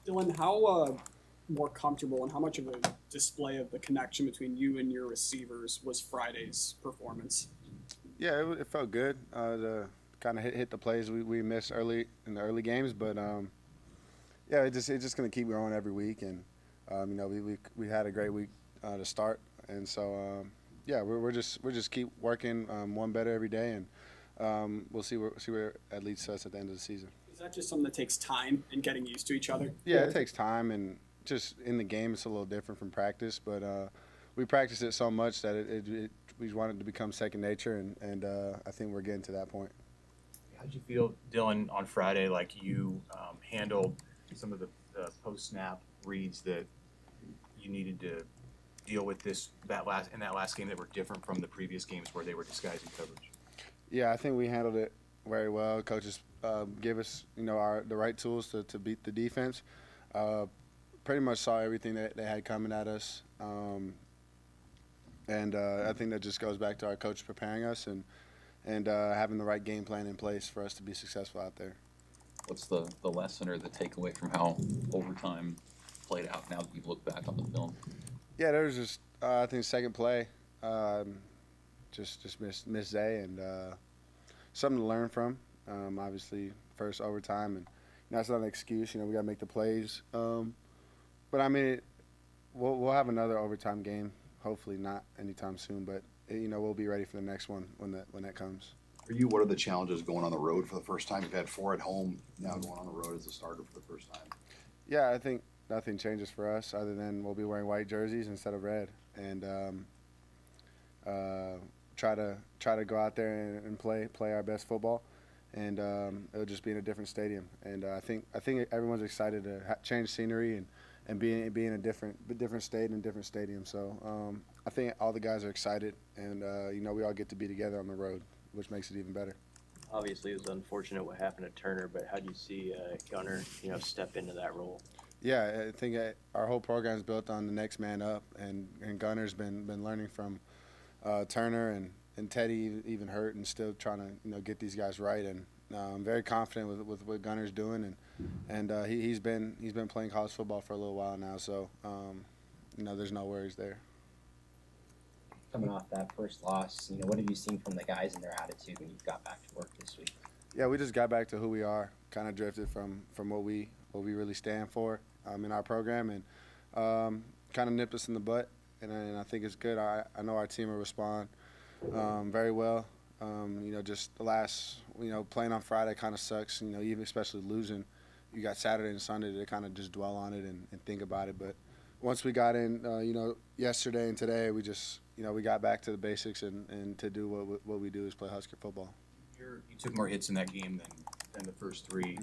Dylan, how more comfortable and how much of a display of the connection between you and your receivers was Friday's performance? Yeah, it felt good to kind of hit the plays we missed early in the early games, but yeah, it's just gonna keep growing every week, and we had a great week to start, and so yeah, we're just keep working one better every day, and we'll see where it leads to us at the end of the season. Is that just something that takes time and getting used to each other? Yeah, it takes time, and just in the game, it's a little different from practice, but we practice it so much that we want it to become second nature, and I think we're getting to that point. How'd you feel, Dylan, on Friday? Like you handled some of the post snap reads that you needed to deal with that last game that were different from the previous games where they were disguising coverage. Yeah, I think we handled it very well. Coaches gave us, the right tools to beat the defense. Uh, Pretty much saw everything that they had coming at us, and I think that just goes back to our coach preparing us and having the right game plan in place for us to be successful out there. What's the lesson or the takeaway from how overtime played out now that you've looked back on the film? Yeah, there was just I think second play, just missed Zay and something to learn from. Obviously, first overtime, and that's not an excuse. We got to make the plays. But I mean, we'll have another overtime game. Hopefully, not anytime soon, but we'll be ready for the next one when that comes. For you, what are the challenges going on the road for the first time? You've had four at home, now going on the road as a starter for the first time. Yeah, I think nothing changes for us other than we'll be wearing white jerseys instead of red, and try to go out there and play our best football, and it'll just be in a different stadium. And I think everyone's excited to change scenery and be in a different state and a different stadium. So I think all the guys are excited, and we all get to be together on the road, which makes it even better. Obviously, it was unfortunate what happened to Turner, but how do you see Gunner, step into that role? Yeah, I think our whole program is built on the next man up, and Gunner's been learning from Turner and Teddy even hurt and still trying to get these guys right, and I'm very confident with what Gunner's doing, and he's been playing college football for a little while now, so there's no worries there. Coming off that first loss, what have you seen from the guys and their attitude when you got back to work this week? Yeah, we just got back to who we are. Kind of drifted from what we really stand for in our program, and kind of nipped us in the butt. And I think it's good. I know our team will respond very well. Just the last, playing on Friday kind of sucks. Even especially losing, you got Saturday and Sunday to kind of just dwell on it and think about it. But once we got in, yesterday and today, we just, we got back to the basics and to do what we do is play Husker football. You took more hits in that game than the first three.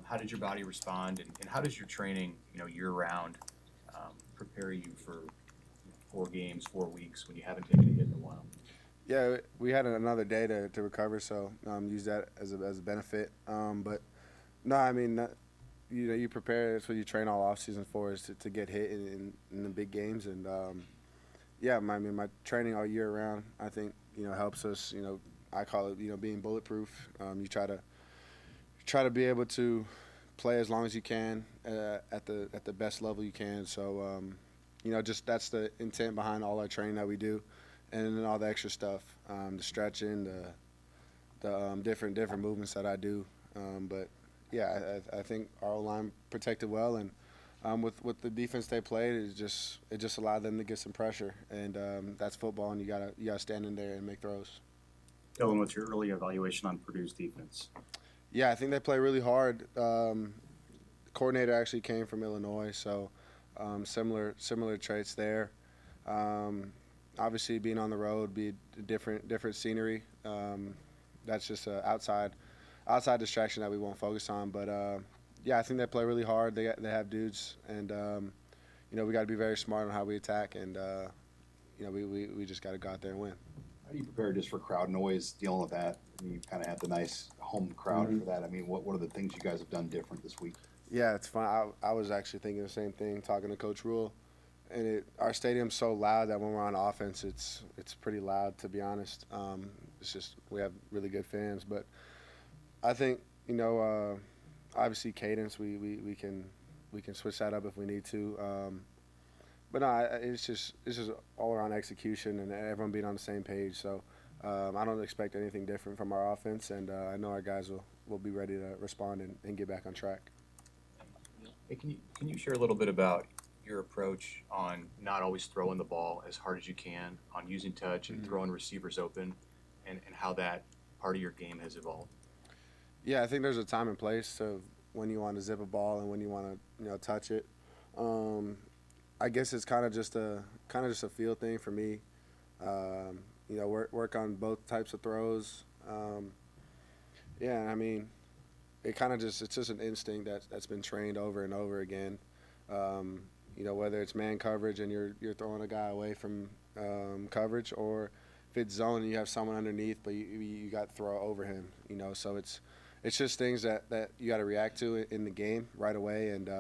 How did your body respond, and how does your training, year round, prepare you for 4 games, 4 weeks when you haven't taken a hit in a while? Yeah, we had another day to recover, so use that as a benefit. But no, I mean, you prepare. That's what you train all off season for, is to get hit in the big games. And yeah, my training all year round, I think helps us. I call it being bulletproof. You try to be able to play as long as you can at the best level you can. So just that's the intent behind all our training that we do, and then all the extra stuff, the stretching, the different movements that I do. But yeah, I think our O-line protected well, and with the defense they played, it just allowed them to get some pressure, and that's football, and you gotta stand in there and make throws. Dylan, what's your early evaluation on Purdue's defense? Yeah, I think they play really hard. The coordinator actually came from Illinois, so similar traits there. Obviously, being on the road, be different scenery. That's just an outside distraction that we won't focus on. But yeah, I think they play really hard. They have dudes, and we got to be very smart on how we attack, and we just got to go out there and win. How do you prepare just for crowd noise, dealing with that? You kind of had the nice home crowd for that. I mean, what are the things you guys have done different this week? Yeah, it's fun. I was actually thinking the same thing, talking to Coach Rule. And our stadium's so loud that when we're on offense, it's pretty loud, to be honest. It's just we have really good fans. But I think, obviously cadence, we can we can switch that up if we need to. But no, it's just all around execution and everyone being on the same page. So I don't expect anything different from our offense, and I know our guys will be ready to respond and get back on track. Hey, can you share a little bit about your approach on not always throwing the ball as hard as you can, on using touch and throwing receivers open, and how that part of your game has evolved? Yeah, I think there's a time and place to when you want to zip a ball and when you want to touch it. I guess it's kind of just a feel thing for me. Work on both types of throws. Yeah, I mean, it's just an instinct that's been trained over and over again. Whether it's man coverage and you're throwing a guy away from coverage, or if it's zone and you have someone underneath, but you got to throw over him. So it's just things that you got to react to in the game right away. And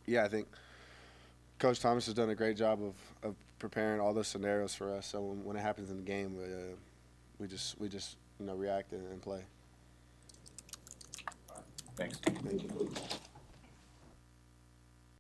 I think Coach Thomas has done a great job of preparing all those scenarios for us. So when it happens in the game, we just react and play. Thanks. Thank you.